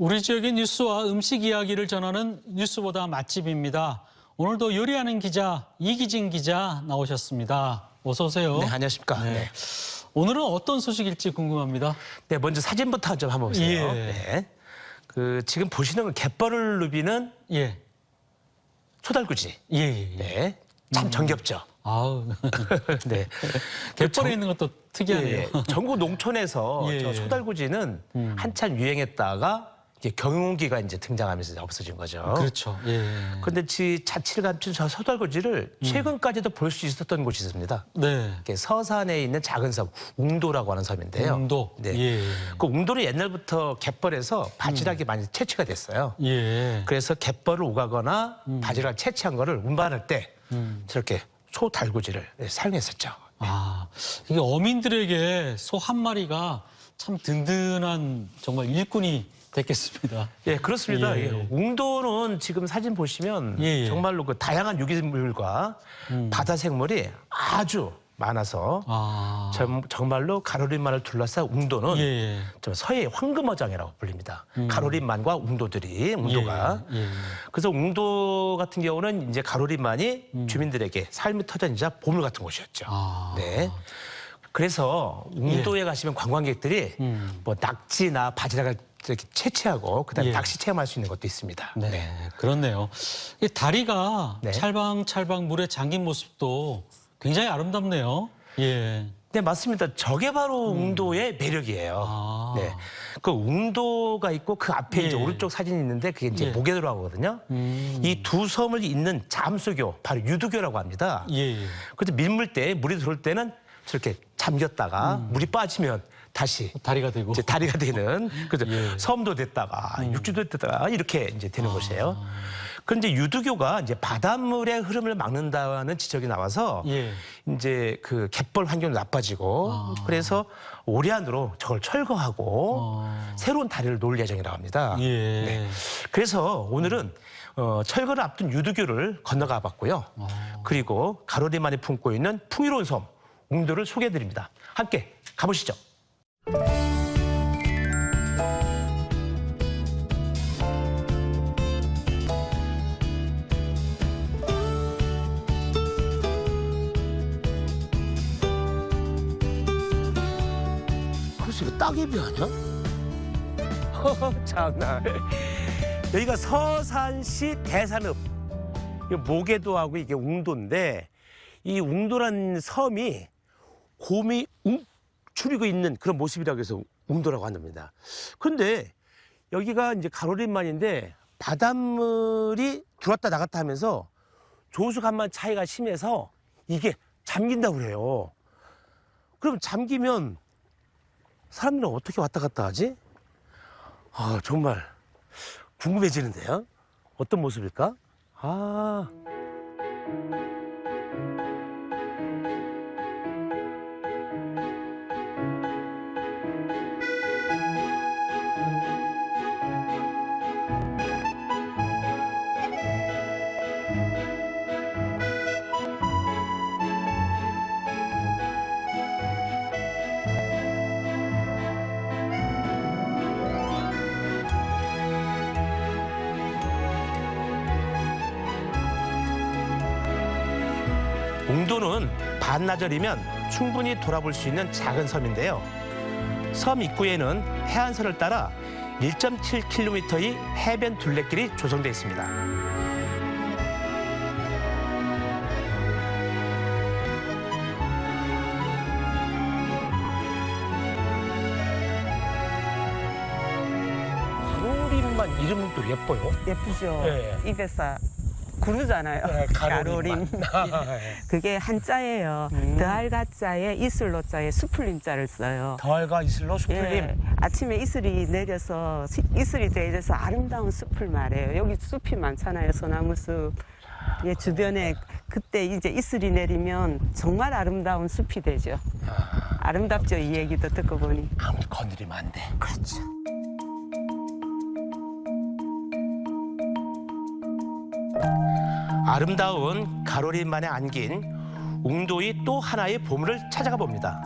우리 지역의 뉴스와 음식 이야기를 전하는 뉴스보다 맛집입니다. 오늘도 요리하는 기자 이기진 기자 나오셨습니다. 어서 오세요. 네, 안녕하십니까. 네. 네. 오늘은 어떤 소식일지 궁금합니다. 네, 먼저 사진부터 좀 한번 보세요. 예. 네. 지금 보시는 건 갯벌을 누비는 예. 소달구지. 예. 네. 참 정겹죠. 아우. 네. 갯벌에 있는 것도 특이하네요. 예, 전국 농촌에서 예. 저 소달구지는 한참 유행했다가 이제 경운기가 이제 등장하면서 없어진 거죠. 그렇죠. 예. 그런데 자취를 감춘 저 소달구지를 최근까지도 볼 수 있었던 곳이 있습니다. 네. 이게 서산에 있는 작은 섬, 웅도라고 하는 섬인데요. 웅도. 네. 예. 그 웅도는 옛날부터 갯벌에서 바지락이 많이 채취가 됐어요. 예. 그래서 갯벌을 오가거나 바지락을 채취한 거를 운반할 때 저렇게 소달구지를 사용했었죠. 아, 이게 어민들에게 소 한 마리가 참 든든한 정말 일꾼이 됐겠습니다. 예, 그렇습니다. 예. 예. 웅도는 지금 사진 보시면 예. 정말로 그 다양한 유기물과 바다 생물이 아주 많아서 아. 정말로 가로림만을 둘러싼 웅도는 예. 좀 서해의 황금어장이라고 불립니다. 가로림만과 웅도가. 예. 그래서 웅도 같은 경우는 이제 가로림만이 주민들에게 삶의 터전이자 보물 같은 곳이었죠. 아. 네. 그래서 웅도에 가시면 관광객들이 뭐 낙지나 바지락을 이렇게 채취하고 그다음에 예. 낚시 체험할 수 있는 것도 있습니다. 네, 그렇네요. 이 다리가 네. 찰방찰방 물에 잠긴 모습도 굉장히 아름답네요. 예. 네, 맞습니다. 저게 바로 웅도의 매력이에요. 아. 네. 그 웅도가 있고 그 앞에 예. 이제 오른쪽 사진이 있는데 그게 이제 예. 모계도라고 하거든요. 이 두 섬을 잇는 잠수교, 바로 유두교라고 합니다. 예. 그래서 밀물 물이 들어올 때는 저렇게 잠겼다가 물이 빠지면 다시 다리가 되고. 이제 다리가 되는 그래서 예. 섬도 됐다가 육지도 됐다가 이렇게 이제 되는 곳이에요. 그런데 유두교가 이제 바닷물의 흐름을 막는다는 지적이 나와서 예. 이제 그 갯벌 환경이 나빠지고 그래서 올해 안으로 저걸 철거하고 새로운 다리를 놓을 예정이라고 합니다. 예. 네. 그래서 오늘은 철거를 앞둔 유두교를 건너가 봤고요. 그리고 가로리만이 품고 있는 풍요로운 섬 웅도를 소개해드립니다. 함께 가보시죠. 그래서 이거 따개비 아니야? 장난. 여기가 서산시 대산읍. 모계도하고 이게 웅도인데 이 웅도란 섬이 곰이 움츠리고 있는 그런 모습이라고 해서 웅도라고 한답니다. 그런데 여기가 이제 가로림만인데 바닷물이 들어왔다 나갔다 하면서 조수간만 차이가 심해서 이게 잠긴다고 그래요. 그럼 잠기면 사람들은 어떻게 왔다 갔다 하지? 아, 정말 궁금해지는데요. 어떤 모습일까? 아. 웅도는 반나절이면 충분히 돌아볼 수 있는 작은 섬인데요. 섬 입구에는 해안선을 따라 1.7km의 해변 둘레길이 조성되어 있습니다. 가로림만 이름도 예뻐요. 예쁘죠. 네. 입에서 구르잖아요. 가로림. 그게 한자예요. 더할가자에 이슬로자에 수풀림자를 써요. 더할가 이슬로 수풀림. 예, 아침에 이슬이 내려서 이슬이 내려서 아름다운 숲을 말해요. 여기 숲이 많잖아요. 소나무 숲. 예, 주변에 그때 이제 이슬이 내리면 정말 아름다운 숲이 되죠. 아름답죠. 이 얘기도 듣고 보니. 아무리 건드리면 안 돼. 그렇죠. 아름다운 가로림만에 안긴 웅도의 또 하나의 보물을 찾아가 봅니다.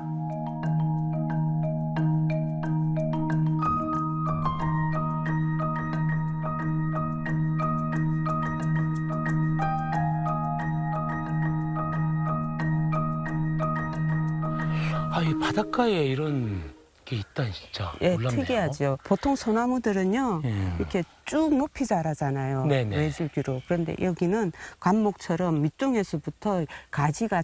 아, 이 바닷가에 이런 게 있다 진짜. 예, 몰랐네요. 특이하죠. 보통 소나무들은요, 이렇게 쭉 높이 자라잖아요. 네네. 외줄기로. 그런데 여기는 관목처럼 밑둥에서부터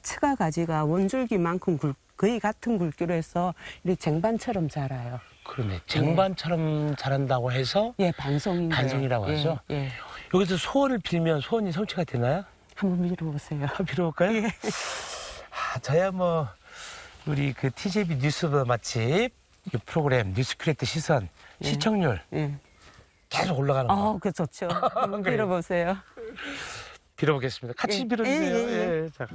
츠가 가지가 원줄기만큼 거의 같은 굵기로 해서 이렇게 쟁반처럼 자라요. 그러네. 쟁반처럼 자란다고 해서 예, 반송인데. 반송이라고 예, 하죠? 예. 여기서 소원을 빌면 소원이 성취가 되나요? 한번 밀어보세요. 한번 빌어볼까요? 예. 아, 저야 뭐 우리 그 TJB 뉴스보다 맛집 이 프로그램 뉴스큐레이터 시선 시청률 예. 계속 올라가는 거. 그 좋죠. 한번 그래요. 빌어보세요. 빌어보겠습니다. 같이 예. 빌어주세요. 예, 예, 예. 예, 자.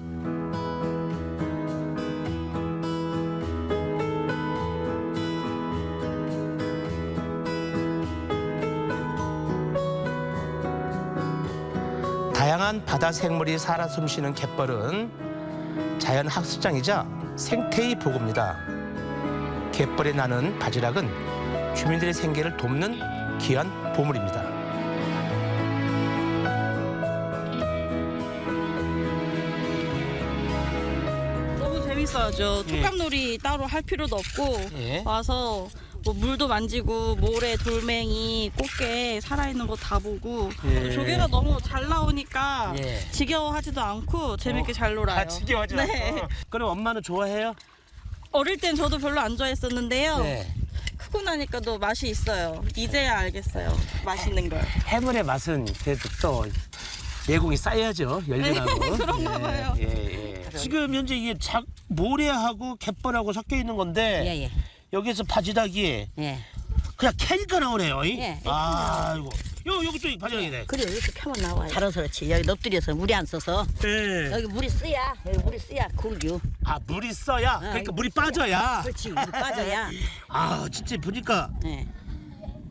다양한 바다 생물이 살아 숨쉬는 갯벌은 자연 학습장이자 생태의 보고입니다. 갯벌에 나는 바지락은 주민들의 생계를 돕는 귀한 보물입니다. 너무 재밌어요. 툭감놀이 따로 할 필요도 없고 예. 와서 뭐 물도 만지고 모래, 돌멩이, 꽃게 살아있는 거 다 보고 예. 조개가 너무 잘 나오니까 예. 지겨워하지도 않고 재밌게 잘 놀아요. 같이 하지 네. 않고. 그럼 엄마는 좋아해요? 어릴 땐 저도 별로 안 좋아했었는데요. 네. 크고 나니까도 맛이 있어요. 이제야 알겠어요. 맛있는 걸. 해물의 맛은 그래도 또 내공이 쌓여야죠. 열리라고. 네, 그런가 봐요. 예. 지금 현재 이게 모래하고 갯벌하고 섞여 있는 건데 예, 예. 여기서 바지락이 예. 그냥 캐니까 나오네요. 예. 아이고. 여기 또 바지락이네. 그래 이렇게 캐면 나와요. 자라서 그렇지. 여기 엎드려서 물이 안 써서 예. 여기 물이 쓰야. 여기 물이 쓰야 굴규. 아, 물이 써야? 그러니까 이거 물이 빠져야? 그렇지. 물이 빠져야. 아, 진짜 보니까 예.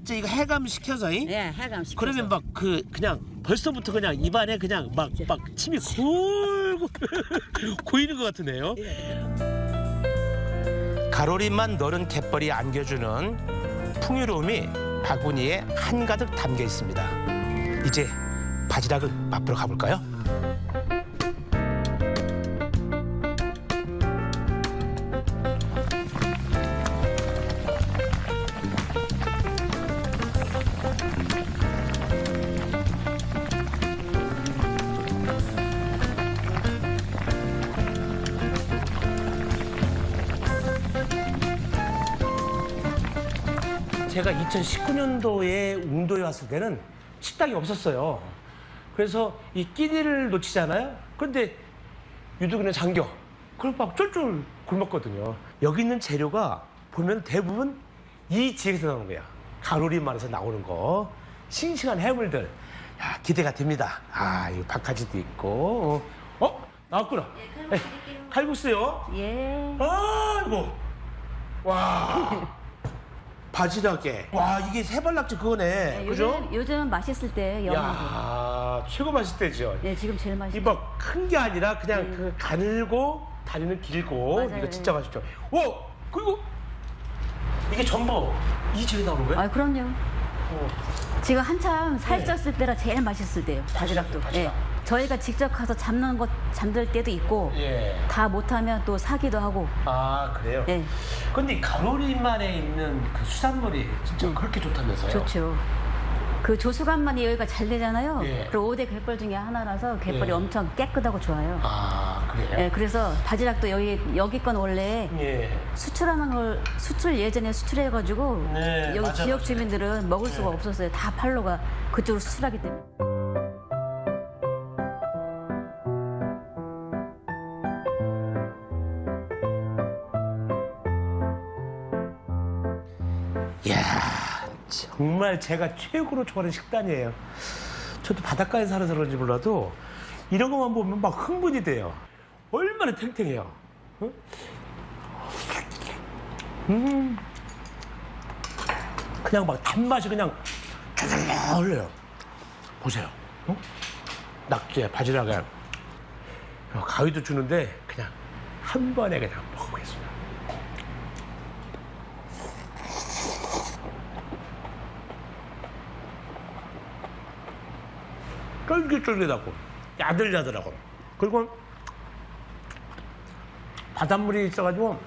진짜 이거 해감 시켜서 예, 해감 시켜서. 그러면 막 그냥 벌써부터 그냥 입안에 그냥 막 침이 골고 고이는 것 같으네요. 가로림만 너른 갯벌이 안겨주는 풍요로움이 바구니에 한가득 담겨 있습니다. 이제 바지락을 맛보러 가볼까요? 제가 2019년도에 웅도에 왔을 때는 식당이 없었어요. 그래서 이 끼니를 놓치잖아요. 그런데 유독 그냥 잠겨. 그럼 막 쫄쫄 굶었거든요. 여기 있는 재료가 보면 대부분 이 지역에서 나오는 거야. 가로리만에서 나오는 거. 싱싱한 해물들. 야, 기대가 됩니다. 아, 이거 박하지도 있고. 나왔구나. 네, 칼국수요. 예. 아이고. 와. 바지락에. 와, 이게 세발낙지 그거네. 그죠? 요즘 맛있을 때 영화도. 야, 최고 맛있을 때죠. 예, 지금 제일 맛있어. 이 막 큰 게 아니라 그냥 그 가늘고 다리는 길고 맞아요. 이거 진짜 맛있죠. 와, 그리고 이게 전부 이 집에 나오는 거예요? 아, 그럼요. 지금 한참 살쪘을 때라 제일 맛있을 때요. 바지락도. 바지락. 예. 저희가 직접 가서 잡는 것 잠들 때도 있고 예. 다 못하면 또 사기도 하고. 아, 그래요? 예. 근데 가로리만에 있는 그 수산물이 진짜 그렇게 좋다면서요? 좋죠. 그 조수간만이 여기가 잘 되잖아요. 예. 그리고 5대 갯벌 중에 하나라서 갯벌이 예. 엄청 깨끗하고 좋아요. 아, 그래요? 예, 그래서 바지락도 여기 건 원래 예. 수출하는 걸 예전에 수출해가지고 네, 여기 맞아, 지역 맞아. 주민들은 먹을 수가 없었어요. 다 팔로가 그쪽으로 수출하기 때문에. 이야, 정말 제가 최고로 좋아하는 식단이에요. 저도 바닷가에 살아서 그런지 몰라도 이런 것만 보면 막 흥분이 돼요. 얼마나 탱탱해요. 응? 그냥 막 단맛이 그냥 쫙 흘러요. 보세요. 응? 낙지에 바지락에 가위도 주는데 그냥 한 번에 그냥 먹어보겠습니다. 쫄깃쫄깃하고 야들야들하고 그리고 바닷물이 있어가지고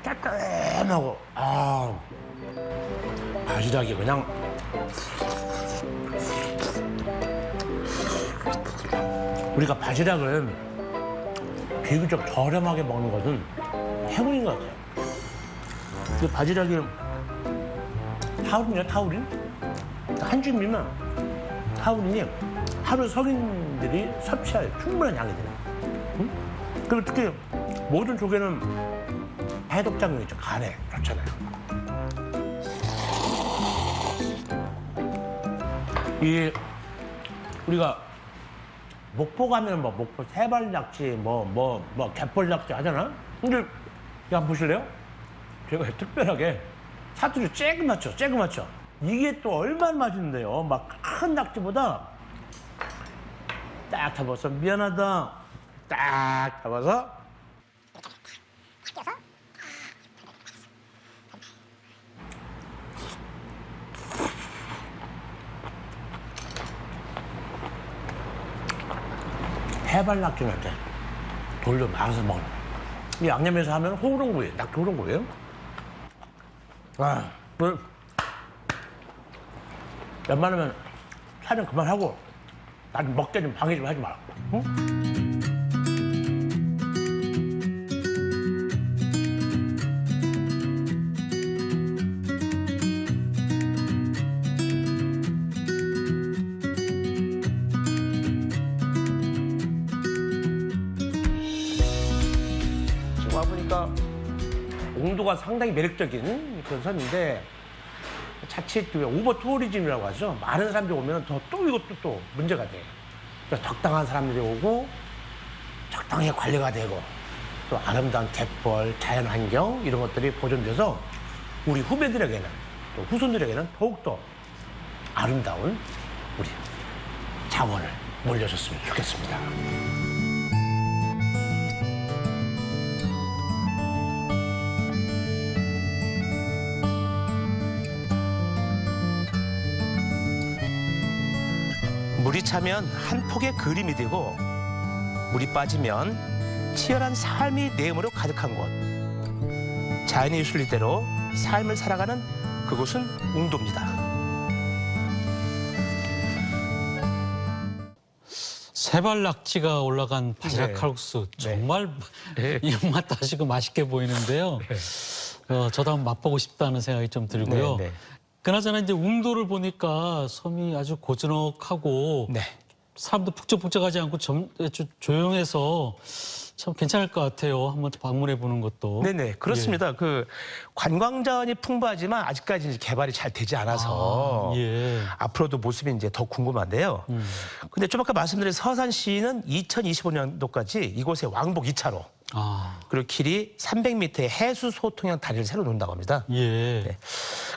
깔끔하고 바지락이 그냥 우리가 바지락을 비교적 저렴하게 먹는 것은 행운인 것 같아요. 이 바지락이 타우린이야, 타우린? 한 줌이면 타우린이 하루 성인들이 섭취할 충분한 양이 돼요. 응? 그리고 특히 모든 조개는 해독작용이 있죠. 간에 좋잖아요. 이 우리가 목포 가면 뭐 목포 세발낙지 뭐 갯벌낙지 하잖아. 근데 이거 한번 보실래요? 제가 특별하게 사투리 쬐그맣죠. 이게 또 얼마나 맛있는데요. 막 큰 낙지보다 딱 잡아서 미안하다. 딱 잡아서 해발낙지는 어때? 돌려 말아서 먹는 이 양념에서 하면 호롱구이, 낙지 호롱구이에요. 웬만하면 촬영 그만하고 난 먹게 좀 방해 좀 하지 마라. 응? 지금 와보니까 옹도가 상당히 매력적인 그런 섬인데 자칫 오버 투어리즘이라고 하죠. 많은 사람들이 오면 또 이것도 또 문제가 돼요. 그래서 적당한 사람들이 오고 적당히 관리가 되고 또 아름다운 갯벌, 자연환경 이런 것들이 보존돼서 우리 후배들에게는 또 후손들에게는 더욱더 아름다운 우리 자원을 물려줬으면 좋겠습니다. 물이 차면 한 폭의 그림이 되고 물이 빠지면 치열한 삶이 내음으로 가득한 곳. 자연의 순리대로 삶을 살아가는 그곳은 웅도입니다. 세발낙지가 올라간 바지락 칼국수 정말 입맛 다시고 맛있게 보이는데요. 저도 한번 맛보고 싶다는 생각이 좀 들고요. 그나저나 이제 웅도를 보니까 섬이 아주 고즈넉하고 사람도 북적북적하지 않고 아주 조용해서 참 괜찮을 것 같아요. 한번 방문해 보는 것도. 네네, 그렇습니다. 그 관광자원이 풍부하지만 아직까지 이제 개발이 잘 되지 않아서 앞으로도 모습이 이제 더 궁금한데요. 근데 좀 아까 말씀드린 서산시는 2025년도까지 이곳에 왕복 2차로 그리고 길이 300m의 해수 소통형 다리를 새로 놓는다고 합니다.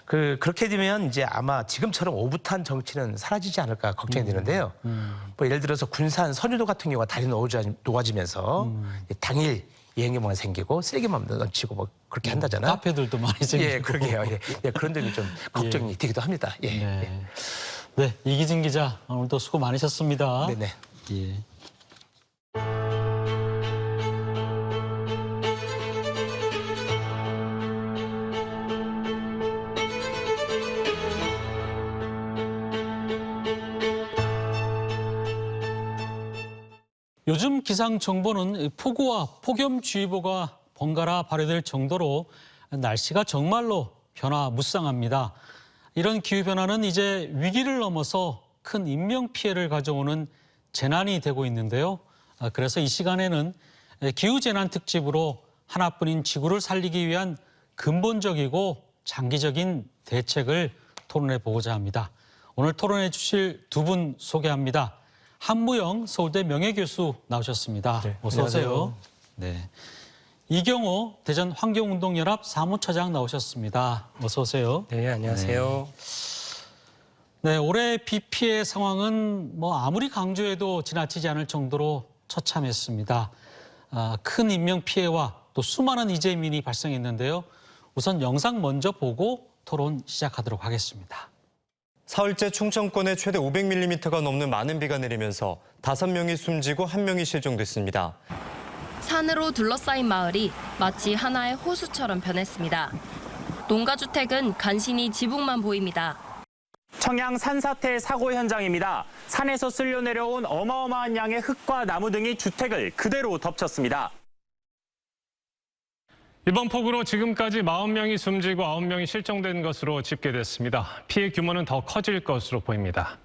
그렇게 되면 이제 아마 지금처럼 오붓한 정치는 사라지지 않을까 걱정이 되는데요. 뭐 예를 들어서 군산 선유도 같은 경우가 다리 녹아지면서 당일 여행객만 생기고 쓰레기만 넘치고 뭐 그렇게 한다잖아요. 카페들도 많이 생기고. 그러게요. 그런 점이 좀 걱정이 되기도 합니다. 네, 이기진 기자 오늘도 수고 많으셨습니다. 네네. 요즘 기상정보는 폭우와 폭염주의보가 번갈아 발효될 정도로 날씨가 정말로 변화무쌍합니다. 이런 기후변화는 이제 위기를 넘어서 큰 인명피해를 가져오는 재난이 되고 있는데요. 그래서 이 시간에는 기후재난 특집으로 하나뿐인 지구를 살리기 위한 근본적이고 장기적인 대책을 토론해 보고자 합니다. 오늘 토론해 주실 두 분 소개합니다. 한무영 서울대 명예교수 나오셨습니다. 어서 오세요. 네. 이경호 대전 환경운동연합 사무처장 나오셨습니다. 어서 오세요. 네, 안녕하세요. 네, 올해 비 피해 상황은 뭐 아무리 강조해도 지나치지 않을 정도로 처참했습니다. 큰 인명 피해와 또 수많은 이재민이 발생했는데요. 우선 영상 먼저 보고 토론 시작하도록 하겠습니다. 사흘째 충청권에 최대 500mm가 넘는 많은 비가 내리면서 5명이 숨지고 1명이 실종됐습니다. 산으로 둘러싸인 마을이 마치 하나의 호수처럼 변했습니다. 농가주택은 간신히 지붕만 보입니다. 청양 산사태 사고 현장입니다. 산에서 쓸려 내려온 어마어마한 양의 흙과 나무 등이 주택을 그대로 덮쳤습니다. 이번 폭우로 지금까지 40명이 숨지고 9명이 실종된 것으로 집계됐습니다. 피해 규모는 더 커질 것으로 보입니다.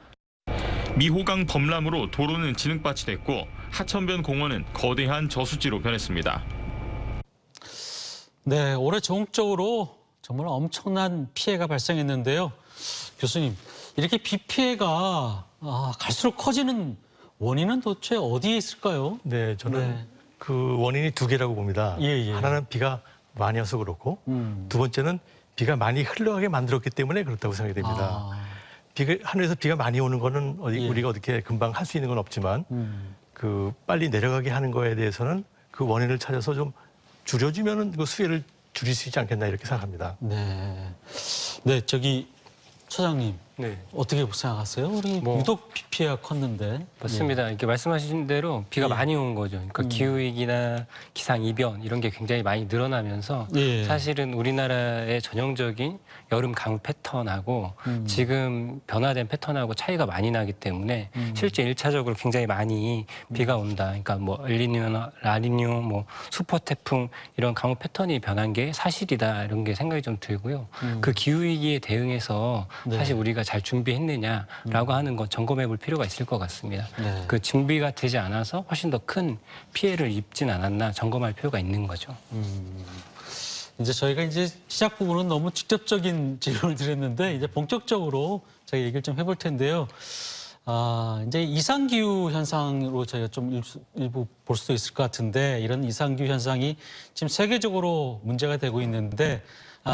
미호강 범람으로 도로는 진흙밭이 됐고 하천변 공원은 거대한 저수지로 변했습니다. 네, 올해 전국적으로 정말 엄청난 피해가 발생했는데요. 교수님, 이렇게 비 피해가 갈수록 커지는 원인은 도대체 어디에 있을까요? 네, 저는 그 원인이 두 개라고 봅니다. 하나는 비가 많이 와서 그렇고 두 번째는 비가 많이 흘러가게 만들었기 때문에 그렇다고 생각이 됩니다. 하늘에서 비가 많이 오는 거는 우리가 어떻게 금방 할 수 있는 건 없지만 그 빨리 내려가게 하는 거에 대해서는 그 원인을 찾아서 좀 줄여주면은 그 수해를 줄일 수 있지 않겠나 이렇게 생각합니다. 네, 저기 처장님 어떻게 생각하세요? 우리 유독 비 피해가 컸는데. 맞습니다. 이렇게 말씀하신 대로 비가 많이 온 거죠. 그러니까 기후위기나 기상이변 이런 게 굉장히 많이 늘어나면서 사실은 우리나라의 전형적인 여름 강우 패턴하고 지금 변화된 패턴하고 차이가 많이 나기 때문에 실제 1차적으로 굉장히 많이 비가 온다. 그러니까 뭐 엘니뇨나 라니뇨, 뭐 슈퍼 태풍 이런 강우 패턴이 변한 게 사실이다 이런 게 생각이 좀 들고요. 그 기후위기에 대응해서 사실 우리가 잘 준비했느냐라고 하는 건 점검해 볼 필요가 있을 것 같습니다. 그 준비가 되지 않아서 훨씬 더 큰 피해를 입진 않았나 점검할 필요가 있는 거죠. 이제 저희가 이제 시작 부분은 너무 직접적인 질문을 드렸는데 이제 본격적으로 저희 얘기를 좀 해볼 텐데요. 이제 이상기후 현상으로 저희가 좀 일부 볼 수도 있을 것 같은데 이런 이상기후 현상이 지금 세계적으로 문제가 되고 있는데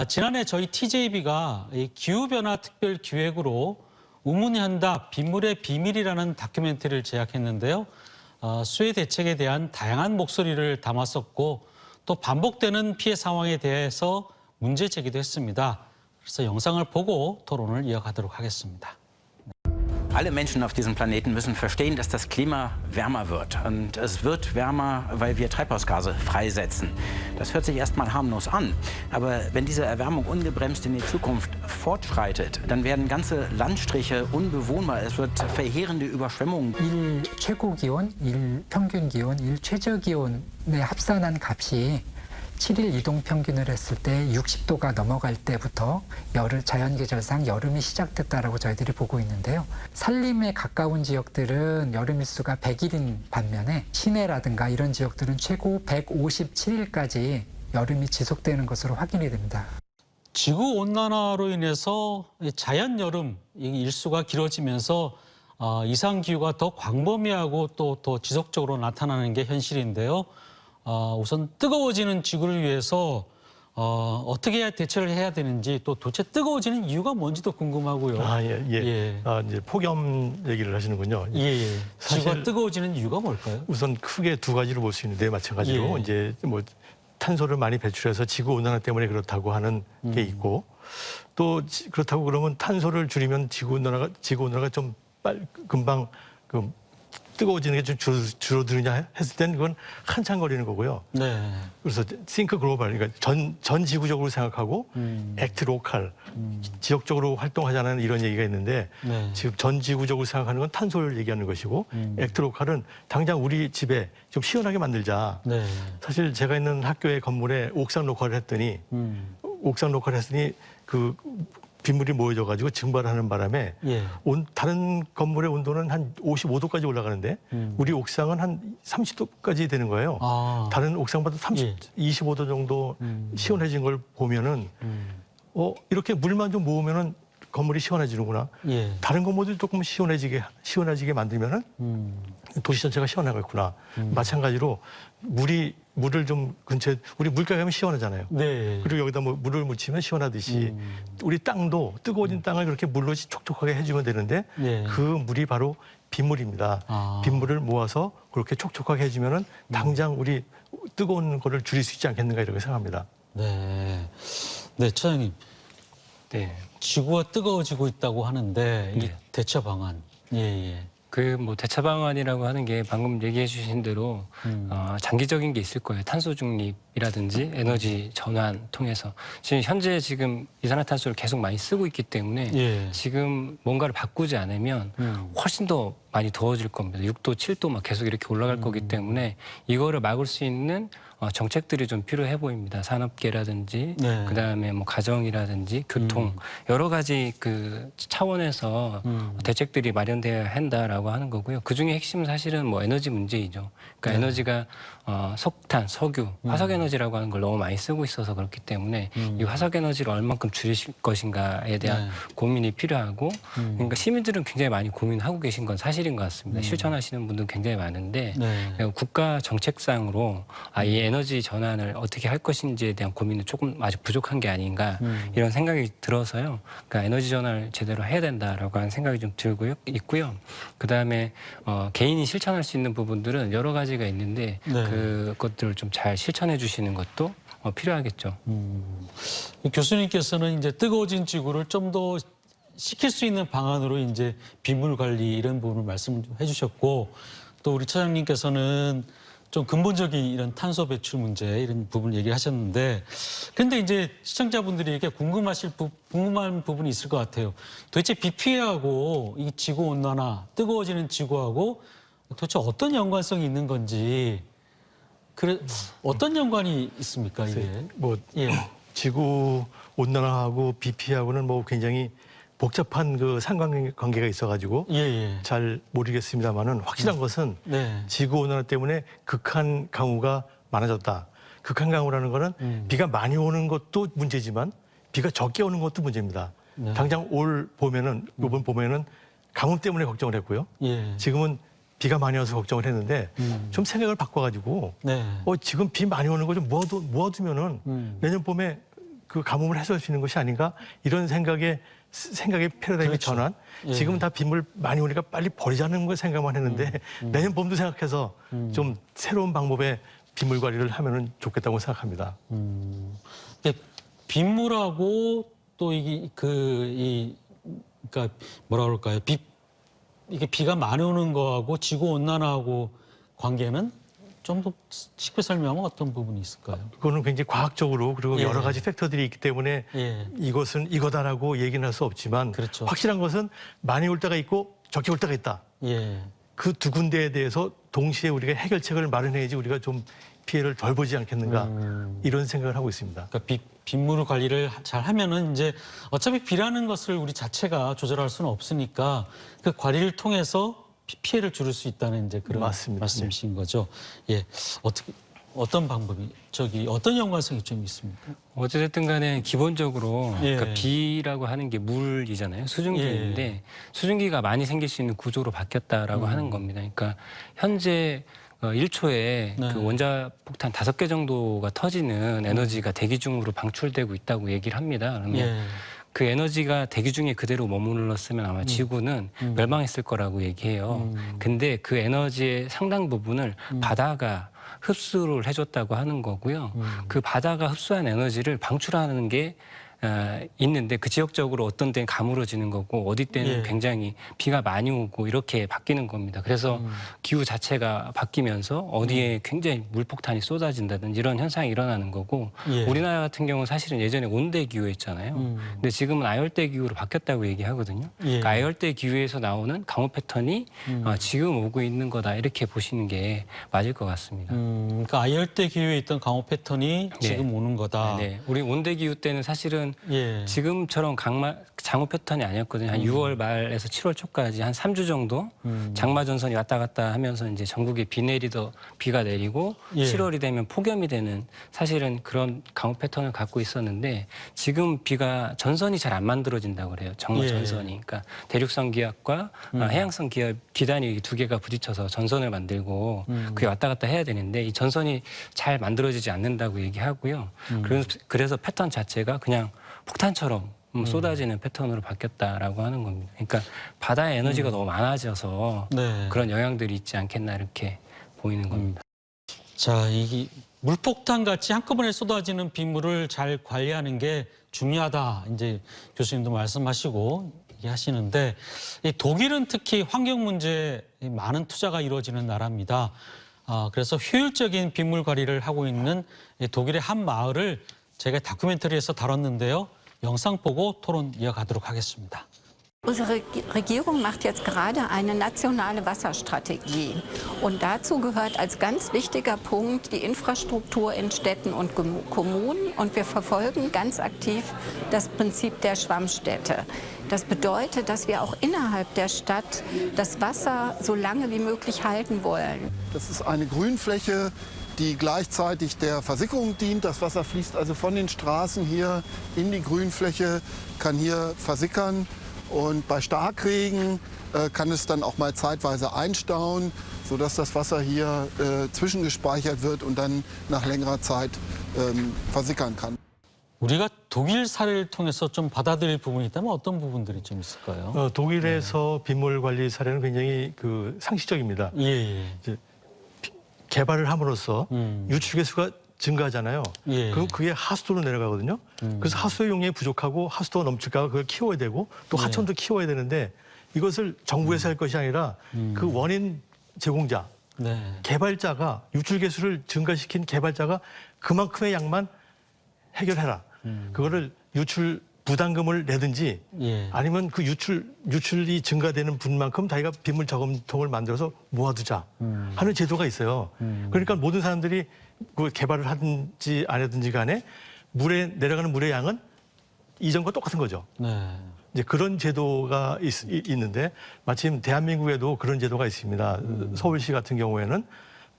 지난해 저희 TJB가 이 기후변화 특별기획으로 우문현답 빗물의 비밀이라는 다큐멘터리를 제작했는데요. 수해 대책에 대한 다양한 목소리를 담았었고 또 반복되는 피해 상황에 대해서 문제 제기도 했습니다. 그래서 영상을 보고 토론을 이어가도록 하겠습니다. Alle Menschen auf diesem Planeten müssen verstehen, dass das Klima wärmer wird. Und es wird wärmer, weil wir Treibhausgase freisetzen. Das hört sich erstmal harmlos an. Aber wenn diese Erwärmung ungebremst in die Zukunft fortschreitet, dann werden ganze Landstriche unbewohnbar. Es wird verheerende Überschwemmungen. 일 최고기온, 일 평균기온, 일 최저기온의 합산한 값이 7일 이동 평균을 했을 때 60도가 넘어갈 때부터 자연계절상 여름이 시작됐다라고 저희들이 보고 있는데요. 산림에 가까운 지역들은 여름 일수가 100일인 반면에 시내라든가 이런 지역들은 최고 157일까지 여름이 지속되는 것으로 확인이 됩니다. 지구온난화로 인해서 자연 여름 일수가 길어지면서 이상기후가 더 광범위하고 또 더 지속적으로 나타나는 게 현실인데요. 우선 뜨거워지는 지구를 위해서 어떻게 대처를 해야 되는지 또 도대체 뜨거워지는 이유가 뭔지도 궁금하고요. 이제 폭염 얘기를 하시는군요. 지구가 뜨거워지는 이유가 뭘까요? 우선 크게 두 가지로 볼 수 있는데 마찬가지로 이제 뭐 탄소를 많이 배출해서 지구 온난화 때문에 그렇다고 하는 게 있고 또 그렇다고 그러면 탄소를 줄이면 지구 온난화가 좀 금방 뜨거워지는 게 좀 줄어드느냐 했을 때는 그건 한참 걸리는 거고요. 그래서 싱크 글로벌, 그러니까 전 지구적으로 생각하고 액트 로컬, 지역적으로 활동하자는 이런 얘기가 있는데 지금 전 지구적으로 생각하는 건 탄소를 얘기하는 것이고 액트 로컬은 당장 우리 집에 좀 시원하게 만들자. 사실 제가 있는 학교의 건물에 옥상 로컬을 했더니 그 빗물이 모여져가지고 증발하는 바람에 다른 건물의 온도는 한 55도까지 올라가는데 우리 옥상은 한 30도까지 되는 거예요. 다른 옥상보다 25도 정도 시원해진 걸 보면은 이렇게 물만 좀 모으면은 건물이 시원해지는구나. 다른 건물들이 조금 시원해지게 만들면은 도시 전체가 시원하겠구나. 마찬가지로 물을 좀 근처에 우리 물가에 가면 시원하잖아요. 그리고 여기다 뭐 물을 묻히면 시원하듯이 우리 땅도 뜨거워진 땅을 그렇게 물로 촉촉하게 해주면 되는데 그 물이 바로 빗물입니다. 빗물을 모아서 그렇게 촉촉하게 해주면은 당장 우리 뜨거운 거를 줄일 수 있지 않겠는가 이렇게 생각합니다. 네, 처장님. 지구가 뜨거워지고 있다고 하는데 이 대처 방안. 그 뭐 대처 방안이라고 하는 게 방금 얘기해 주신 대로 장기적인 게 있을 거예요. 탄소 중립이라든지 에너지 전환 통해서 현재 지금 이산화탄소를 계속 많이 쓰고 있기 때문에 예. 지금 뭔가를 바꾸지 않으면 훨씬 더 많이 더워질 겁니다. 6도, 7도 막 계속 이렇게 올라갈 거기 때문에 이거를 막을 수 있는 정책들이 좀 필요해 보입니다. 산업계라든지 네. 그다음에 뭐 가정이라든지 교통 여러 가지 그 차원에서 대책들이 마련돼야 한다라고 하는 거고요. 그중에 핵심은 사실은 뭐 에너지 문제이죠. 그러니까 에너지가 석탄, 석유, 화석 에너지라고 하는 걸 너무 많이 쓰고 있어서 그렇기 때문에 이 화석 에너지를 얼만큼 줄이실 것인가에 대한 고민이 필요하고 그러니까 시민들은 굉장히 많이 고민하고 계신 건 사실인 것 같습니다. 실천하시는 분들은 굉장히 많은데 국가 정책상으로 이 에너지 전환을 어떻게 할 것인지에 대한 고민은 조금 아직 부족한 게 아닌가 이런 생각이 들어서요. 그러니까 에너지 전환을 제대로 해야 된다라고 하는 생각이 좀 들고 있고요. 그다음에 개인이 실천할 수 있는 부분들은 여러 가지가 있는데 그것들을 좀 잘 실천해 주시는 것도 필요하겠죠. 교수님께서는 이제 뜨거워진 지구를 좀 더 식힐 수 있는 방안으로 이제 빗물 관리 이런 부분을 말씀해 주셨고 또 우리 차장님께서는 좀 근본적인 이런 탄소 배출 문제 이런 부분 얘기를 하셨는데 그런데 이제 시청자분들에게 궁금한 부분이 있을 것 같아요. 도대체 비 피해하고 이 지구 온난화 뜨거워지는 지구하고 도대체 어떤 연관성이 있는 건지 어떤 연관이 있습니까 이게? 뭐 지구 온난화하고 비 피해하고는 뭐 굉장히 복잡한 그 상관관계가 있어가지고 잘 모르겠습니다만은 확실한 것은 지구 온난화 때문에 극한 강우가 많아졌다. 극한 강우라는 거는 비가 많이 오는 것도 문제지만 비가 적게 오는 것도 문제입니다. 당장 올 봄에는 이번 봄에는 가뭄 때문에 걱정을 했고요. 지금은 비가 많이 와서 걱정을 했는데 좀 생각을 바꿔가지고 지금 비 많이 오는 거 좀 모아두면은 내년 봄에 그 가뭄을 해소할 수 있는 것이 아닌가 이런 생각의 패러다임의 전환. 지금은 다 빗물 많이 오니까 빨리 버리자는 걸 생각만 했는데 내년 봄도 생각해서 좀 새로운 방법의 빗물 관리를 하면은 좋겠다고 생각합니다. 빗물하고 또 그러니까 뭐라 그럴까요? 이게 비가 많이 오는 거하고 지구 온난화하고 관계는 좀 더 쉽게 설명하면 어떤 부분이 있을까요? 그거는 굉장히 과학적으로 그리고 여러 가지 팩터들이 있기 때문에 이것은 이거다라고 얘기는 할 수 없지만 확실한 것은 많이 올 때가 있고 적게 올 때가 있다. 그 두 군데에 대해서 동시에 우리가 해결책을 마련해야지 우리가 좀 피해를 덜 보지 않겠는가 이런 생각을 하고 있습니다. 그러니까 빗물 관리를 잘 하면은 이제 어차피 비라는 것을 우리 자체가 조절할 수는 없으니까 그 관리를 통해서 피해를 줄일 수 있다는 이제 그런 말씀이신 거죠. 어떤 방법이 어떤 연관성이 좀 있습니까? 어쨌든 간에 기본적으로 그러니까 비라고 하는 게 물이잖아요. 수증기인데 수증기가 많이 생길 수 있는 구조로 바뀌었다라고 하는 겁니다. 그러니까 현재 1초에 그 원자폭탄 5개 정도가 터지는 에너지가 대기 중으로 방출되고 있다고 얘기를 합니다. 그러면 그 에너지가 대기 중에 그대로 머물렀으면 아마 지구는 멸망했을 거라고 얘기해요. 근데 그 에너지의 상당 부분을 바다가 흡수를 해줬다고 하는 거고요. 그 바다가 흡수한 에너지를 방출하는 게 있는데 그 지역적으로 어떤 때는 가물어지는 거고 어디 때는 굉장히 비가 많이 오고 이렇게 바뀌는 겁니다. 그래서 기후 자체가 바뀌면서 어디에 굉장히 물폭탄이 쏟아진다든지 이런 현상이 일어나는 거고 우리나라 같은 경우는 사실은 예전에 온대 기후였잖아요. 근데 지금은 아열대 기후로 바뀌었다고 얘기하거든요. 그러니까 아열대 기후에서 나오는 강우 패턴이 지금 오고 있는 거다 이렇게 보시는 게 맞을 것 같습니다. 그러니까 아열대 기후에 있던 강우 패턴이 지금 오는 거다. 우리 온대 기후 때는 사실은 지금처럼 장우 패턴이 아니었거든요. 한 6월 말에서 7월 초까지 한 3주 정도 장마 전선이 왔다 갔다 하면서 이제 전국에 비가 내리고 7월이 되면 폭염이 되는 사실은 그런 강우 패턴을 갖고 있었는데 지금 비가 전선이 잘 안 만들어진다고 그래요. 정말 전선이. 그러니까 대륙성 기압과 해양성 기단이 두 개가 부딪혀서 전선을 만들고 그게 왔다 갔다 해야 되는데 이 전선이 잘 만들어지지 않는다고 얘기하고요. 그래서 패턴 자체가 그냥 폭탄처럼 쏟아지는 패턴으로 바뀌었다라고 하는 겁니다. 그러니까 바다의 에너지가 너무 많아져서 그런 영향들이 있지 않겠나 이렇게 보이는 겁니다. 자, 이 물폭탄 같이 한꺼번에 쏟아지는 빗물을 잘 관리하는 게 중요하다. 이제 교수님도 말씀하시고 얘기하시는데 이 독일은 특히 환경 문제에 많은 투자가 이루어지는 나라입니다. 그래서 효율적인 빗물 관리를 하고 있는 이 독일의 한 마을을 제가 다큐멘터리에서 다뤘는데요. 영상 보고 토론 이어가도록 하겠습니다. Unsere Regierung macht jetzt gerade eine nationale Wasserstrategie. Und dazu gehört als ganz wichtiger Punkt die Infrastruktur in Städten und Kommunen. Und wir verfolgen ganz aktiv das Prinzip der Schwammstädte. Das bedeutet, dass wir auch innerhalb der Stadt das Wasser so lange wie möglich halten wollen. Das ist eine Grünfläche, die gleichzeitig der Versickerung dient. Das Wasser fließt also von den Straßen hier in die Grünfläche, kann hier versickern. Und bei Starkregen kann es dann auch mal zeitweise einstauen, sodass das Wasser hier zwischengespeichert wird und dann nach längerer Zeit versickern kann. 우리가 독일 사례를 통해서 좀 받아들일 부분이 있다면 어떤 부분들이 좀 있을까요? 독일에서 빗물 관리 사례는 굉장히 상식적입니다. 이제 개발을 함으로써 유출 개수가 증가하잖아요. 그럼 그게 하수도로 내려가거든요. 그래서 하수도 용량이 부족하고 하수도가 넘칠까 봐 그걸 키워야 되고 또 하천도 키워야 되는데 이것을 정부에서 할 것이 아니라 그 원인 제공자, 개발자가 유출 개수를 증가시킨 개발자가 그만큼의 양만 해결해라. 그거를 유출 부담금을 내든지 아니면 그 유출이 증가되는 분만큼 자기가 빗물 저금통을 만들어서 모아두자 하는 제도가 있어요. 그러니까 모든 사람들이 그 개발을 하든지 안 하든지 간에 물에 내려가는 물의 양은 이전과 똑같은 거죠. 이제 그런 제도가 있는데 마침 대한민국에도 그런 제도가 있습니다. 서울시 같은 경우에는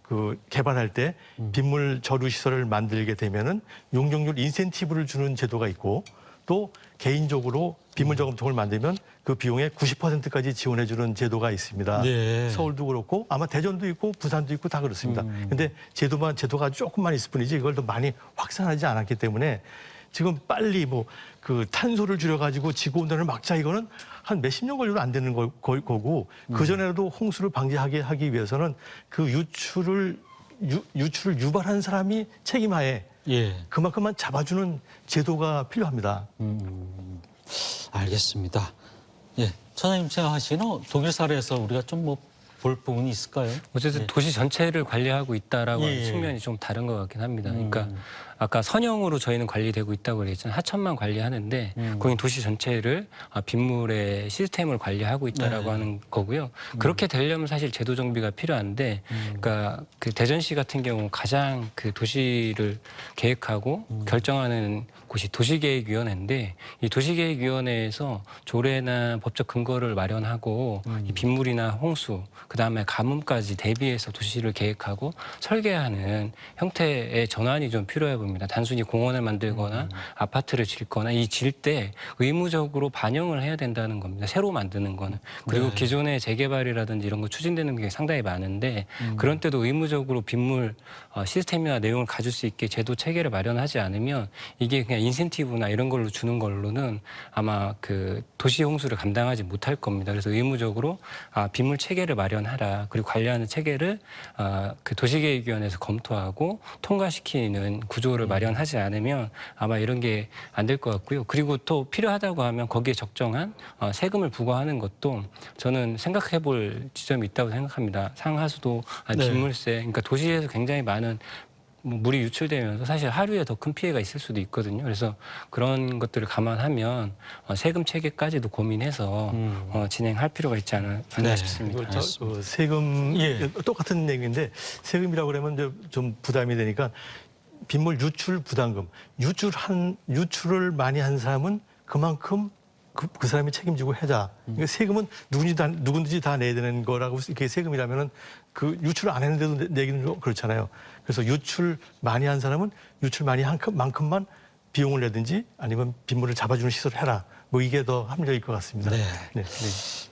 그 개발할 때 빗물 저류 시설을 만들게 되면은 용적률 인센티브를 주는 제도가 있고 또 개인적으로 빗물 저금통을 만들면 그 비용의 90%까지 지원해 주는 제도가 있습니다. 서울도 그렇고 아마 대전도 있고 부산도 있고 다 그렇습니다. 근데 제도가 아주 조금만 있을 뿐이지 이걸 더 많이 확산하지 않았기 때문에 지금 빨리 그 탄소를 줄여가지고 지구온난화를 막자 이거는 한 몇십 년 걸려도 안 되는 거고 그전에라도 홍수를 방지하기 위해서는 그 유출을 유발한 사람이 책임하에 그만큼만 잡아주는 제도가 필요합니다. 알겠습니다. 처장님 생각하시는 독일 사례에서 우리가 좀 볼 부분이 있을까요? 어쨌든 도시 전체를 관리하고 있다라고 하는 측면이 좀 다른 것 같긴 합니다. 그러니까 아까 선형으로 저희는 관리되고 있다고 그랬잖아요. 하천만 관리하는데 거긴 도시 전체를 빗물의 시스템을 관리하고 있다라고 하는 거고요. 그렇게 되려면 사실 제도 정비가 필요한데, 그러니까 그 대전시 같은 경우 가장 그 도시를 계획하고 결정하는 곳이 도시계획위원회인데 이 도시계획위원회에서 조례나 법적 근거를 마련하고 이 빗물이나 홍수, 그다음에 가뭄까지 대비해서 도시를 계획하고 설계하는 형태의 전환이 좀 필요해 봅니다. 단순히 공원을 만들거나 아파트를 짓거나 이 질 때 의무적으로 반영을 해야 된다는 겁니다. 새로 만드는 거는. 그리고 기존의 재개발이라든지 이런 거 추진되는 게 상당히 많은데 그런 때도 의무적으로 빗물 시스템이나 내용을 가질 수 있게 제도 체계를 마련하지 않으면 이게 그냥 인센티브나 이런 걸로 주는 걸로는 아마 그 도시 홍수를 감당하지 못할 겁니다. 그래서 의무적으로 빗물 체계를 마련하라. 그리고 관리하는 체계를 그 도시계획위원회에서 검토하고 통과시키는 구조를 마련하지 않으면 아마 이런 게 안 될 것 같고요. 그리고 또 필요하다고 하면 거기에 적정한 세금을 부과하는 것도 저는 생각해 볼 지점이 있다고 생각합니다. 상하수도, 빗물세. 그러니까 도시에서 굉장히 많은 물이 유출되면서 사실 하루에 더 큰 피해가 있을 수도 있거든요. 그래서 그런 것들을 감안하면 세금 체계까지도 고민해서 진행할 필요가 있지 않나 싶습니다. 세금 똑같은 얘기인데 세금이라고 그러면 좀 부담이 되니까 빗물 유출 부담금, 유출을 많이 한 사람은 그만큼 그 사람이 책임지고 하자. 그러니까 세금은 누구든지 다 내야 되는 거라고 이렇게 세금이라면은 그 유출을 안 했는데도 내기는 좀 그렇잖아요. 그래서 유출 많이 한 사람은 유출 많이 한 만큼만 비용을 내든지 아니면 빗물을 잡아주는 시설을 해라. 이게 더 합리적일 것 같습니다.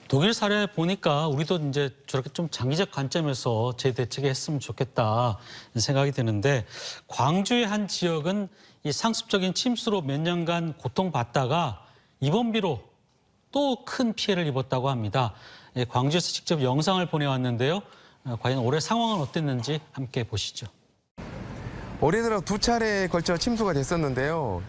독일 사례 보니까 우리도 이제 저렇게 좀 장기적 관점에서 재대책을 했으면 좋겠다 생각이 드는데 광주의 한 지역은 이 상습적인 침수로 몇 년간 고통받다가 이번 비로 또 큰 피해를 입었다고 합니다. 광주에서 직접 영상을 보내왔는데요. 과연 올해 상황은 어땠는지 함께 보시죠. 올해 들어 2차례에 걸쳐 침수가 됐었는데요.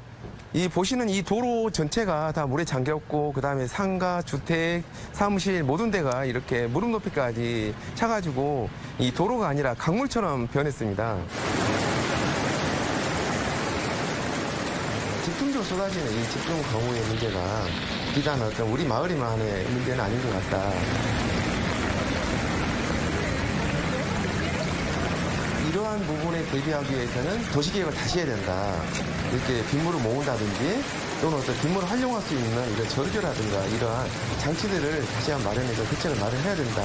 이 보시는 이 도로 전체가 다 물에 잠겼고 그다음에 상가, 주택, 사무실 모든 데가 이렇게 무릎 높이까지 차가지고 이 도로가 아니라 강물처럼 변했습니다. 집중적으로 쏟아지는 이 집중 강우의 문제가 비단 어떤 우리 마을만의 문제는 아닌 것 같다. 이러한 부분에 대비하기 위해서는 도시계획을 다시 해야 된다. 이렇게 빗물을 모은다든지 또는 어떤 빗물을 활용할 수 있는 이런 저류조라든가 이러한 장치들을 다시 한번 마련해서 대책을 마련해야 된다.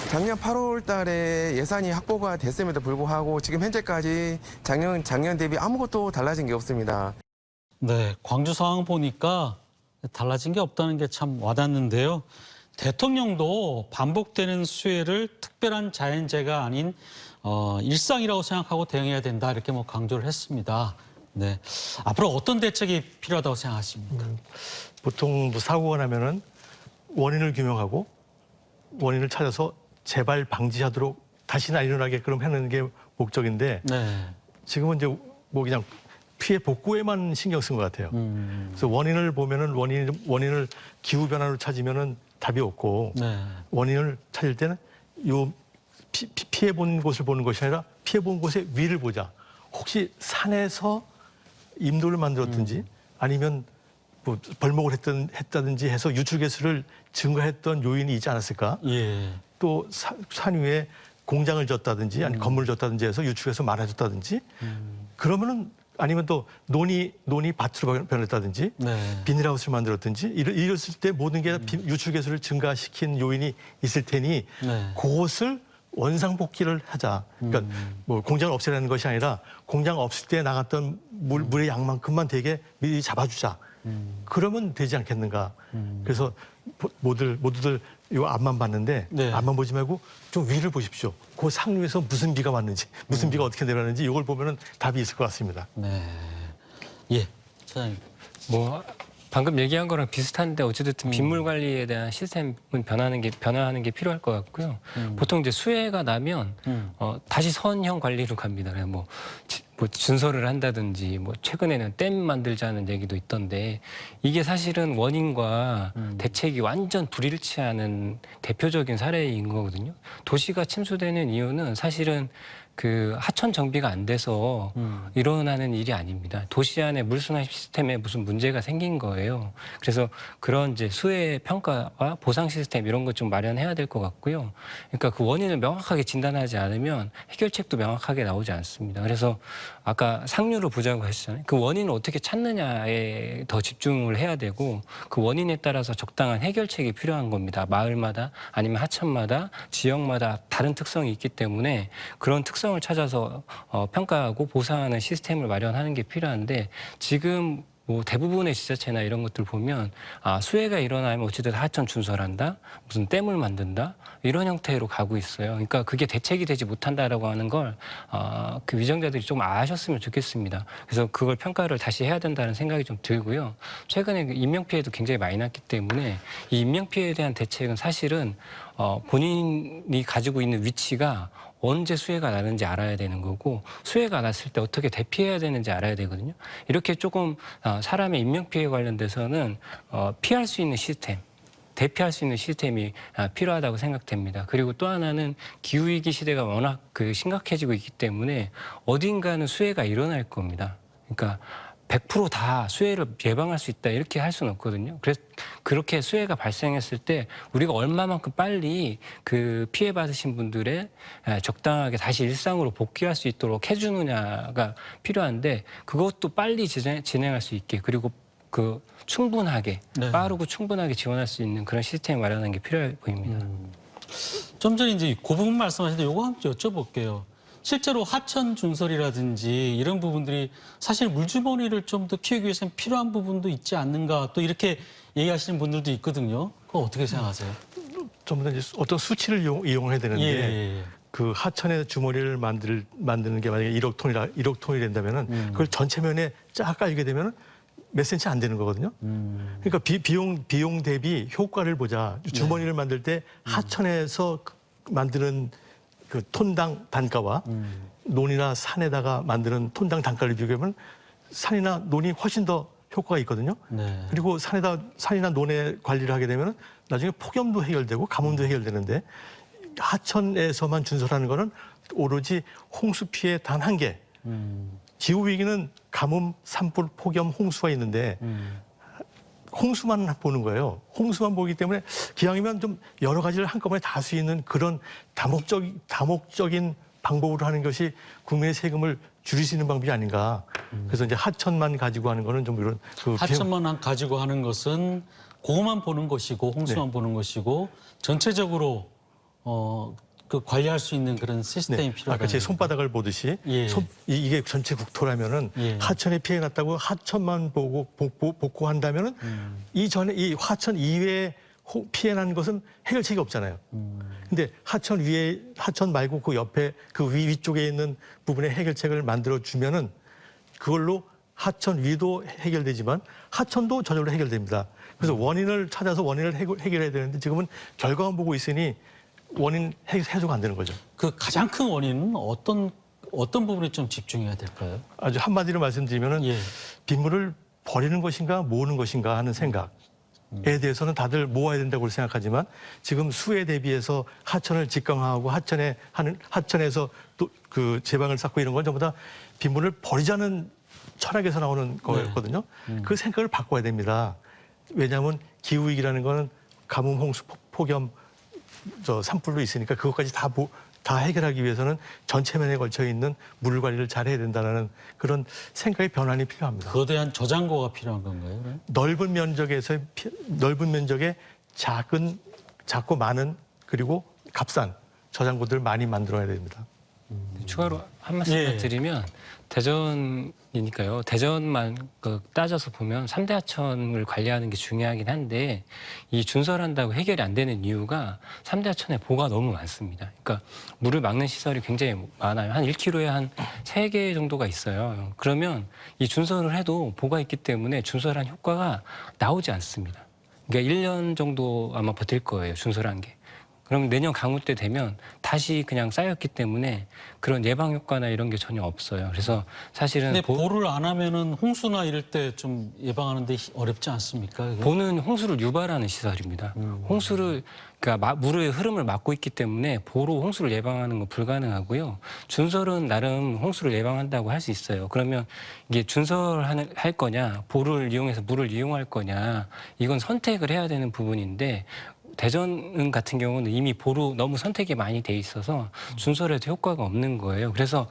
작년 8월 달에 예산이 확보가 됐음에도 불구하고 지금 현재까지 작년 대비 아무것도 달라진 게 없습니다. 네, 광주 상황 보니까 달라진 게 없다는 게 참 와닿는데요. 대통령도 반복되는 수해를 특별한 자연재해가 아닌 일상이라고 생각하고 대응해야 된다 이렇게 강조를 했습니다. 네, 앞으로 어떤 대책이 필요하다고 생각하십니까? 보통 사고가 나면은 원인을 규명하고 원인을 찾아서 재발 방지하도록 다시는 안 일어나게끔 하는 게 목적인데 지금은 이제 그냥 피해 복구에만 신경 쓴 것 같아요. 그래서 원인을 보면은 원인을 기후 변화로 찾으면은 답이 없고 원인을 찾을 때는 요 피해 본 곳을 보는 것이 아니라 피해 본 곳의 위를 보자. 혹시 산에서 임도를 만들었든지 아니면 뭐 벌목을 했다든지 해서 유출개수를 증가했던 요인이 있지 않았을까? 또 산 위에 공장을 졌다든지 아니면 건물을 졌다든지 해서 유출개수 많아졌다든지 그러면은 아니면 또 논이 밭으로 변했다든지 비닐하우스를 만들었든지 이랬을 때 모든 게 유출개수를 증가시킨 요인이 있을 테니 그것을 원상복귀를 하자. 그러니까 뭐 공장을 없애라는 것이 아니라 공장 없을 때 나갔던 물의 양만큼만 되게 미리 잡아주자. 그러면 되지 않겠는가. 그래서 모두들 이 앞만 봤는데 앞만 보지 말고 좀 위를 보십시오. 그 상류에서 무슨 비가 왔는지, 무슨 비가 어떻게 내려왔는지 이걸 보면은 답이 있을 것 같습니다. 네. 예. 뭐 방금 얘기한 거랑 비슷한데 어찌됐든 빗물 관리에 대한 시스템은 변화하는 게 필요할 것 같고요. 보통 이제 수해가 나면 다시 선형 관리로 갑니다. 뭐 준설을 한다든지 뭐 최근에는 댐 만들자는 얘기도 있던데 이게 사실은 원인과 대책이 완전 불일치하는 대표적인 사례인 거거든요. 도시가 침수되는 이유는 사실은 그 하천 정비가 안 돼서 일어나는 일이 아닙니다. 도시 안에 물순환 시스템에 무슨 문제가 생긴 거예요. 그래서 그런 이제 수해 평가와 보상 시스템 이런 것 좀 마련해야 될 것 같고요. 그러니까 그 원인을 명확하게 진단하지 않으면 해결책도 명확하게 나오지 않습니다. 그래서 아까 상류를 보자고 하셨잖아요. 그 원인을 어떻게 찾느냐에 더 집중을 해야 되고 그 원인에 따라서 적당한 해결책이 필요한 겁니다. 마을마다 아니면 하천마다 지역마다 다른 특성이 있기 때문에 그런 특성을 찾아서 평가하고 보상하는 시스템을 마련하는 게 필요한데 지금 뭐 대부분의 지자체나 이런 것들 보면 수해가 일어나면 어찌됐든 하천 준설한다, 무슨 댐을 만든다 이런 형태로 가고 있어요. 그러니까 그게 대책이 되지 못한다라고 하는 걸 그 위정자들이 좀 아셨으면 좋겠습니다. 그래서 그걸 평가를 다시 해야 된다는 생각이 좀 들고요. 최근에 그 인명피해도 굉장히 많이 났기 때문에 이 인명피해에 대한 대책은 사실은 본인이 가지고 있는 위치가 언제 수해가 나는지 알아야 되는 거고 수해가 났을 때 어떻게 대피해야 되는지 알아야 되거든요. 이렇게 조금 사람의 인명피해 관련돼서는 피할 수 있는 시스템, 대피할 수 있는 시스템이 필요하다고 생각됩니다. 그리고 또 하나는 기후위기 시대가 워낙 심각해지고 있기 때문에 어딘가는 수해가 일어날 겁니다. 그러니까 100% 다 수해를 예방할 수 있다 이렇게 할 수는 없거든요. 그래서 그렇게 수해가 발생했을 때 우리가 얼마만큼 빨리 그 피해 받으신 분들의 적당하게 다시 일상으로 복귀할 수 있도록 해주느냐가 필요한데 그것도 빨리 진행할 수 있게 그리고 그 충분하게 빠르고 충분하게 지원할 수 있는 그런 시스템을 마련하는 게 필요해 보입니다. 좀 전에 이제 그 부분 말씀하셨는데 요거 한번 여쭤볼게요. 실제로 하천 준설이라든지 이런 부분들이 사실 물주머니를 좀 더 키우기 위해서는 필요한 부분도 있지 않는가 또 이렇게 얘기하시는 분들도 있거든요. 그거 어떻게 생각하세요? 좀 더 어떤 수치를 이용해야 되는데 그 하천의 주머니를 만드는 게 만약에 1억 톤이 된다면은 그걸 전체 면에 쫙 깔게 되면은 몇 센치 안 되는 거거든요. 그러니까 비용 대비 효과를 보자. 주머니를 만들 때 하천에서 만드는 그 톤당 단가와 논이나 산에다가 만드는 톤당 단가를 비교하면 산이나 논이 훨씬 더 효과가 있거든요. 그리고 산이나 논에 관리를 하게 되면 나중에 폭염도 해결되고 가뭄도 해결되는데 하천에서만 준설하는 거는 오로지 홍수 피해 단 한 개. 기후 위기는 가뭄, 산불, 폭염, 홍수가 있는데 홍수만 보는 거예요. 홍수만 보기 때문에 기왕이면 좀 여러 가지를 한꺼번에 다 할 수 있는 그런 다목적인 방법으로 하는 것이 국민의 세금을 줄일 수 있는 방법이 아닌가. 그래서 이제 하천만 가지고 하는 거는 좀 이런 하천만 가지고 하는 것은 그것만 보는 것이고 홍수만 보는 것이고 전체적으로 그 관리할 수 있는 그런 시스템이 필요하다. 아까 제 손바닥을 보듯이 이게 전체 국토라면은 하천에 피해 났다고 하천만 보고 복구한다면은 이전에 이 하천 이외에 피해 난 것은 해결책이 없잖아요. 근데 하천 말고 그 옆에 그 위쪽에 있는 부분에 해결책을 만들어 주면은 그걸로 하천 위도 해결되지만 하천도 저절로 해결됩니다. 그래서 원인을 찾아서 원인을 해결해야 되는데 지금은 결과만 보고 있으니 원인 해소가 안 되는 거죠. 그 가장 큰 원인은 어떤 부분에 좀 집중해야 될까요? 아주 한마디로 말씀드리면은 빗물을 버리는 것인가 모으는 것인가 하는 생각에 대해서는 다들 모아야 된다고 생각하지만 지금 수에 대비해서 하천을 직강화하고 하천에서 또 그 제방을 쌓고 이런 건 전부 다 빗물을 버리자는 철학에서 나오는 거였거든요. 그 생각을 바꿔야 됩니다. 왜냐하면 기후 위기라는 거는 가뭄, 홍수, 폭염, 산불도 있으니까 그것까지 다 해결하기 위해서는 전체면에 걸쳐 있는 물 관리를 잘 해야 된다는 그런 생각의 변환이 필요합니다. 거대한 저장고가 필요한 건가요? 그럼? 넓은 면적의 작고 많은 그리고 값싼 저장고들을 많이 만들어야 됩니다. 추가로 한 말씀 드리면 대전이니까요. 대전만 따져서 보면 3대 하천을 관리하는 게 중요하긴 한데 이 준설한다고 해결이 안 되는 이유가 3대 하천에 보가 너무 많습니다. 그러니까 물을 막는 시설이 굉장히 많아요. 한 1km에 한 3개 정도가 있어요. 그러면 이 준설을 해도 보가 있기 때문에 준설한 효과가 나오지 않습니다. 그러니까 1년 정도 아마 버틸 거예요. 준설한 게. 그럼 내년 강우 때 되면 다시 그냥 쌓였기 때문에 그런 예방 효과나 이런 게 전혀 없어요. 그래서 사실은 근데 보를 안 하면은 홍수나 이럴 때 좀 예방하는데 어렵지 않습니까? 그게? 보는 홍수를 유발하는 시설입니다. 홍수를 그러니까 물의 흐름을 막고 있기 때문에 보로 홍수를 예방하는 건 불가능하고요. 준설은 나름 홍수를 예방한다고 할 수 있어요. 그러면 이게 준설할 거냐, 보를 이용해서 물을 이용할 거냐, 이건 선택을 해야 되는 부분인데. 대전 같은 경우는 이미 보로 너무 선택이 많이 돼 있어서 준설에도 효과가 없는 거예요. 그래서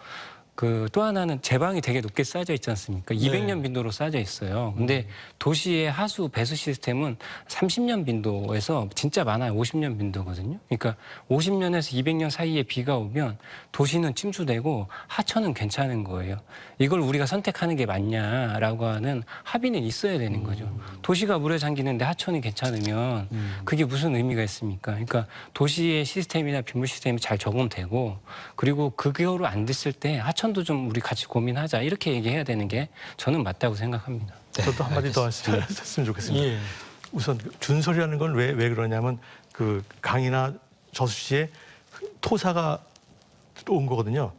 또 하나는 제방이 되게 높게 쌓여져 있지 않습니까? 200년 빈도로 쌓여져 있어요. 근데 도시의 하수 배수 시스템은 30년 빈도에서 진짜 많아요. 50년 빈도거든요. 그러니까 50년에서 200년 사이에 비가 오면 도시는 침수되고 하천은 괜찮은 거예요. 이걸 우리가 선택하는 게 맞냐라고 하는 합의는 있어야 되는 거죠. 도시가 물에 잠기는데 하천이 괜찮으면 그게 무슨 의미가 있습니까? 그러니까 도시의 시스템이나 빗물 시스템이 잘 적응되고 그리고 그거로 안 됐을 때 하천도 좀 우리 같이 고민하자 이렇게 얘기해야 되는 게 저는 맞다고 생각합니다. 저도 한마디 더 했으면 좋겠습니다. 우선 준설이라는 건 왜 그러냐면 그 강이나 저수지에 토사가 온 거거든요.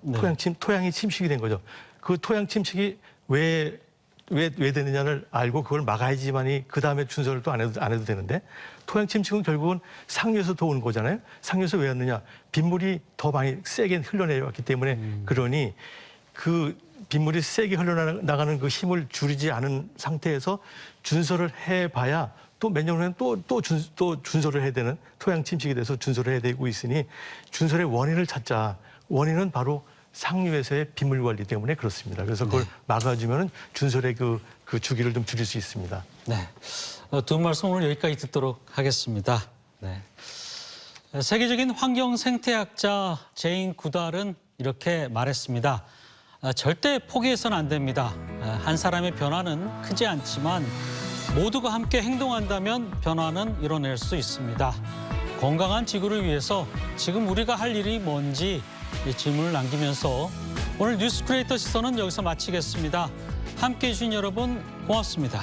토양이 침식이 된 거죠. 그 토양 침식이 왜 되느냐를 알고 그걸 막아야지만이 그 다음에 준설을 또 안 해도 되는데 토양 침식은 결국은 상류에서 더 오는 거잖아요. 상류에서 왜 왔느냐? 빗물이 더 많이 세게 흘러내려왔기 때문에 그러니 그 빗물이 세게 흘러나가는 그 힘을 줄이지 않은 상태에서 준설을 해봐야 또 몇 년 후에는 또 준설을 해야 되는 토양 침식이 돼서 준설을 해야 되고 있으니 준설의 원인을 찾자. 원인은 바로 상류에서의 빗물 관리 때문에 그렇습니다. 그래서 그걸 막아주면 준설의 그 주기를 좀 줄일 수 있습니다. 네, 두 말씀 오늘 여기까지 듣도록 하겠습니다. 네. 세계적인 환경 생태학자 제인 구달은 이렇게 말했습니다. 절대 포기해서는 안 됩니다. 한 사람의 변화는 크지 않지만 모두가 함께 행동한다면 변화는 이뤄낼 수 있습니다. 건강한 지구를 위해서 지금 우리가 할 일이 뭔지 이 질문을 남기면서 오늘 뉴스 크리에이터 시선은 여기서 마치겠습니다. 함께해 주신 여러분 고맙습니다.